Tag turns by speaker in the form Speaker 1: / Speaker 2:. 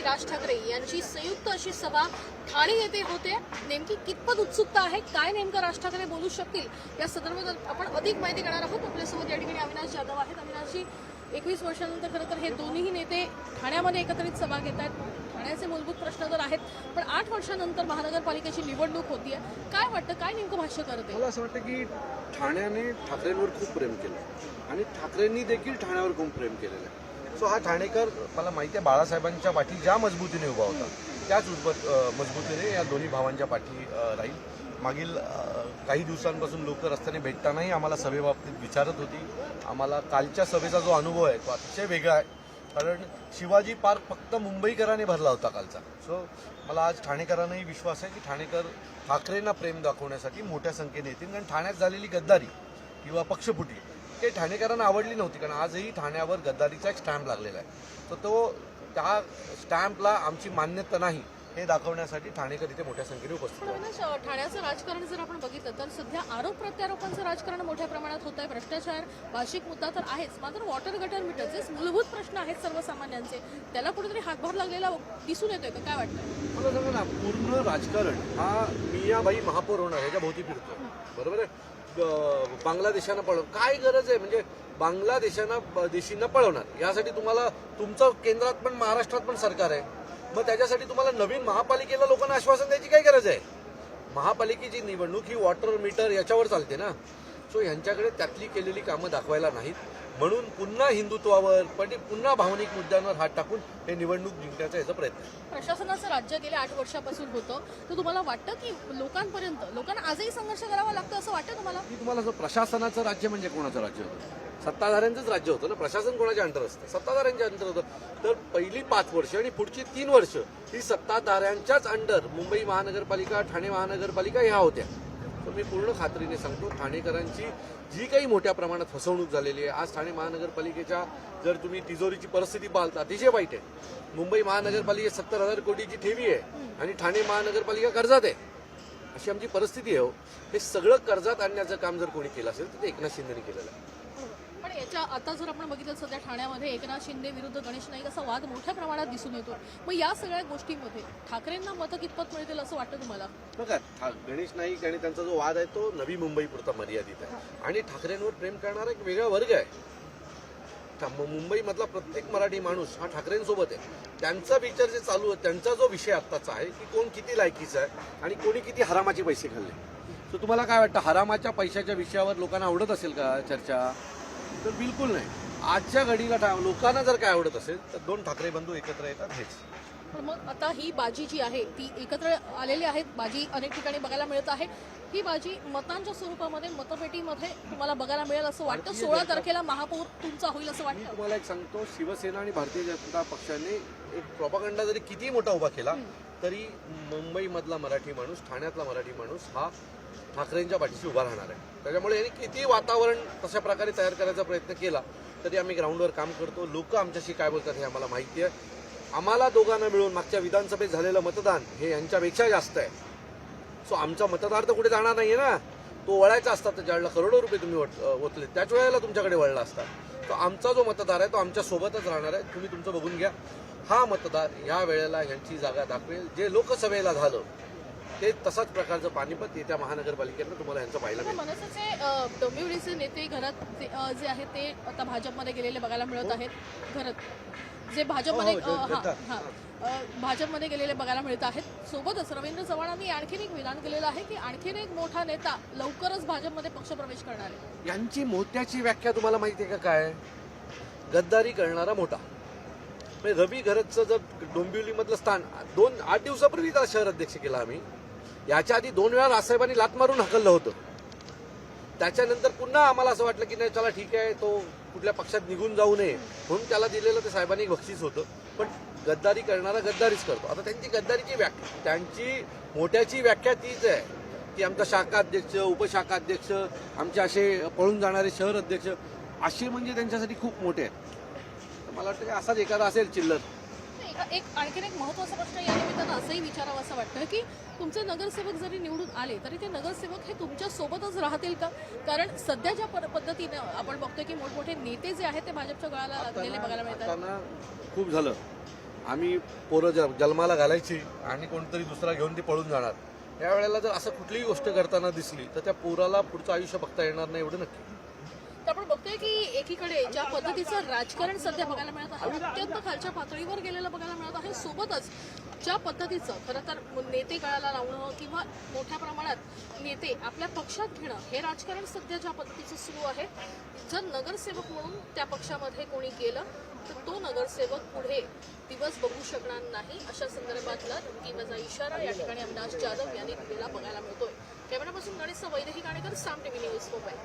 Speaker 1: राज ठाकरे यांची संयुक्त अशी सभा ठाणे येथे होते. नेमकी कितपत उत्सुकता आहे, काय नेमकं राज ठाकरे बोलू शकतील या संदर्भात आपण अधिक माहिती घेणार आहोत. आपल्यासोबत या ठिकाणी अविनाश जाधव आहेत. अविनाशजी, 21 वर्षानंतर खरं तर हे दोन्ही नेते ठाण्यामध्ये एकत्रित सभा घेत आहेत. ठाण्याचे मूलभूत प्रश्न तर आहेत, पण 8 वर्षानंतर महानगरपालिकेची निवडणूक होतीये. काय वाटतं, काय नेमकं भाष्य करते?
Speaker 2: मला असं वाटतं की ठाण्याने ठाकरेंवर खूप प्रेम केलं आणि ठाकरेंनी देखील ठाण्यावर खूप प्रेम केलेलं आहे. सो हा ठाणेकर, मला माहिती आहे, बाळासाहेबांच्या पाठी ज्या मजबूतीने उभा होता त्याच मजबूतीने या दोन्ही भावांच्या पाठी राहील. मागील काही दिवसांपासून लोक रस्त्याने भेटतानाही आम्हाला सभेबाबतीत विचारत होती. आम्हाला कालच्या सभेचा जो अनुभव आहे तो अतिशय वेगळा आहे, कारण शिवाजी पार्क फक्त मुंबईकरांनी भरला होता कालचा. सो मला आज ठाणेकरांनाही विश्वास आहे की ठाणेकर ठाकरेंना प्रेम दाखवण्यासाठी मोठ्या संख्येने येतील, कारण ठाण्यात झालेली गद्दारी किंवा पक्षफुटी ते ठाणेकरांना आवडली नव्हती, कारण आजही ठाण्यावर गद्दारीचा एक स्टॅम्प लागलेला आहे. तर त्या स्टॅम्पला आमची मान्यता नाही हे दाखवण्यासाठी ठाणेकर इथे मोठ्या संख्येने उपस्थित आहेत.
Speaker 1: ठाण्याचं राजकारण जर आपण बघितलं तर सध्या आरोप प्रत्यारोपांचं राजकारण मोठ्या प्रमाणात होत आहे. भ्रष्टाचार भाषिक मुद्दा तर आहेच, मात्र वॉटर गटर मीटर जे मूलभूत प्रश्न आहेत सर्वसामान्यांचे, त्याला कुठेतरी हातभार लागलेला दिसून येतोय का? काय वाटतं?
Speaker 2: मला सांगा ना, पूर्ण राजकारण हा मियाबाई महापौर होणार याच्या भोवती फिरतो, बरोबर आहे. बांगलादेशानं काय गरज आहे, म्हणजे बांगलादेशींना पळवणार यासाठी तुम्हाला तुमचं केंद्रात पण महाराष्ट्रात पण सरकार आहे, मग त्याच्यासाठी तुम्हाला नवीन महापालिकेला लोकांना आश्वासन द्यायची काय गरज आहे? महापालिकेची निवडणूक ही वॉटर मीटर याच्यावर चालते ना. सो यांच्याकडे त्यातली केलेली कामं दाखवायला नाहीत, म्हणून पुन्हा हिंदुत्वावर पण पुन्हा भावनिक मुद्द्यांवर हात टाकून हे निवडणूक जिंकण्याचा याचा प्रयत्न आहे.
Speaker 1: प्रशासनाचं राज्य गेल्या 8 वर्षापासून होतं, तर तुम्हाला वाटतं की लोकांना आजही संघर्ष करावा लागतो असं वाटतं तुम्हाला?
Speaker 2: मी तुम्हाला प्रशासनाचं राज्य म्हणजे कोणाचं राज्य होतं? सत्ताधाऱ्यांचंच राज्य होतं ना. प्रशासन कोणाच्या अंतर असतं? सत्ताधाऱ्यांच्या अंतर होतं. तर पहिली 5 वर्ष आणि पुढची 3 वर्ष ही सत्ताधाऱ्यांच्याच अंडर मुंबई महानगरपालिका, ठाणे महानगरपालिका ह्या होत्या. तर मी पूर्ण खात्रीने सांगतो, ठाणेकरांची जी काही मोठ्या प्रमाणात फसवणूक झालेली आहे, आज ठाणे महानगरपालिकेच्या जर तुम्ही तिजोरीची परिस्थिती पाहता अतिशय वाईट आहे. मुंबई महानगरपालिकेत 70,000 कोटीची ठेवी आहे आणि ठाणे महानगरपालिका कर्जात आहे, अशी आमची परिस्थिती आहे. हे सगळं कर्जात आणण्याचं काम जर कोणी केलं असेल तर ते एकनाथ शिंदेने केलेलं आहे.
Speaker 1: पण याच्या आता जर आपण बघितलं सध्या ठाण्यामध्ये एकनाथ शिंदे विरुद्ध गणेश नाईक असा वाद मोठ्या प्रमाणात दिसून येतो. मग या सगळ्या गोष्टींमध्ये ठाकरेंना मतं कितपत मिळतील असं वाटतं तुम्हाला?
Speaker 2: बघा, गणेश नाईक आणि त्यांचा जो वाद आहे तो नवी मुंबई पुरता मर्यादित आहे आणि ठाकरेंवर प्रेम करणारा एक वेगळा वर्ग आहे. मुंबईमधला प्रत्येक मराठी माणूस हा ठाकरेंसोबत आहे. त्यांचा विचार जे चालू आहे, त्यांचा जो विषय आत्ताचा आहे की कोण किती लायकीचा आहे आणि कोणी किती हरामाचे पैसे खाल्ले. तर तुम्हाला काय वाटतं, हरामाच्या पैशाच्या विषयावर लोकांना आवडत असेल का चर्चा? तर बिलकुल नाही. आजच्या घडीला लोकांना जर काय आवडत असेल तर 2 ठाकरे बंधू एकत्र येतात हेच.
Speaker 1: पण मग आता ही बाजी जी आहे ती एकत्र आलेली आहेत. बाजी अनेक ठिकाणी बघायला मिळत आहे. ही बाजी मतांच्या स्वरूपामध्ये मतपेटीमध्ये तुम्हाला बघायला मिळेल असं वाटतं. 16 तारखेला महापौर तुमचा होईल असं वाटतं?
Speaker 2: तुम्हाला एक सांगतो, शिवसेना आणि भारतीय जनता पक्षाने एक प्रोपागंडा जरी किती मोठा उभा केला तरी मुंबईमधला मराठी माणूस, ठाण्यातला मराठी माणूस हा ठाकरेंच्या पाठीशी उभा राहणार आहे. त्याच्यामुळे यांनी किती वातावरण तशा प्रकारे तयार करायचा प्रयत्न केला तरी आम्ही ग्राउंडवर काम करतो. लोक आमच्याशी काय बोलतात हे आम्हाला माहिती आहे. आम्हाला दोघांना मिळून मागच्या विधानसभेत झालेलं मतदान हे यांच्यापेक्षा जास्त आहे. सो आमचा मतदार तर कुठे जाणार नाहीये ना, तो वळायचा असता तर ज्यावेळेला करोडो रुपये तुम्ही ओतले त्याच वेळेला तुमच्याकडे वळला असता. तो आमचा जो मतदार आहे तो आमच्या सोबतच राहणार आहे. तुम्ही तुमचं बघून घ्या. हा मतदार या वेळेला यांची जागा दाखवेल. जे लोकसभेला झालं ते तसाच प्रकारचं पानिपत येत्या महानगरपालिकेनं तुम्हाला यांचं पाहायला मिळेल.
Speaker 1: मनसेचे डोंबिवलीचे नेते घरात जे आहेत ते आता भाजपमध्ये गेलेले बघायला मिळत आहेत. घरात जे भाजपमध्ये गेलेले बघायला मिळत आहेत. सोबतच रवींद्र चव्हाणांनी आणखीन एक विधान केलेलं आहे की आणखीन एक मोठा नेता लवकरच भाजपमध्ये पक्षप्रवेश करणार आहे.
Speaker 2: यांची मोठ्याची व्याख्या तुम्हाला माहिती आहे का काय? गद्दारी करणारा मोठा. रवी घरतचं जर डोंबिवलीमधलं स्थान 8 दिवसापूर्वी त्याला शहर अध्यक्ष केला आम्ही. याच्या आधी 2 वेळा राजसाहेबांनी लात मारून हकललं होतं. त्याच्यानंतर पुन्हा आम्हाला असं वाटलं की नाही चला ठीक आहे, तो कुठल्या पक्षात निघून जाऊ नये म्हणून त्याला दिलेलं ते साहेबांनी बक्षीस होतं. पण गद्दारी करणारा गद्दारीच करतो. आता त्यांची गद्दारीची व्याख्या, त्यांची मोठ्याची व्याख्या तीच आहे की आमचा शाखाध्यक्ष, उपशाखाध्यक्ष, आमचे असे पळून जाणारे शहर अध्यक्ष असे म्हणजे त्यांच्यासाठी खूप मोठे आहेत. मला वाटतं की असाच एखादा असेल चिल्लर.
Speaker 1: आणखीन एक महत्त्वाचा प्रश्न या निमित्तानं असंही विचारावं असं वाटतं की तुमचे नगरसेवक जरी निवडून आले तरी ते नगरसेवक हे तुमच्या सोबतच राहतील का? कारण सध्या ज्या पद्धतीने आपण बघतोय की मोठमोठे नेते जे आहेत ते भाजपच्या गळाला लागलेले बघायला मिळतात.
Speaker 2: खूप झालं. आम्ही पोरं जन्माला घालायची आणि कोणतरी दुसरा घेऊन ती पळून जाणार. या वेळेला जर असं कुठलीही गोष्ट करताना दिसली तर त्या पोराला पुढचं आयुष्य बघता येणार नाही एवढं नक्की.
Speaker 1: तर आपण बघतोय की एकीकडे ज्या पद्धतीचं राजकारण सध्या बघायला मिळत आहे, अत्यंत खालच्या पातळीवर गेलेलं बघायला मिळत आहे. सोबतच ज्या पद्धतीचं खरं तर नेते गळाला लावणं किंवा मोठ्या प्रमाणात नेते आपल्या पक्षात घेणं हे राजकारण सध्या ज्या पद्धतीचं सुरू आहे, जर नगरसेवक म्हणून त्या पक्षामध्ये कोणी गेलं तर तो नगरसेवक पुढे दिवस बघू शकणार नाही, अशा संदर्भातला धमकीवजा इशारा या ठिकाणी अविनाश जाधव यांनी दिलेला बघायला मिळतोय. कॅमेरापासून गणेश वैदेही काणेकर, साम टीव्ही न्यूज मुंबई.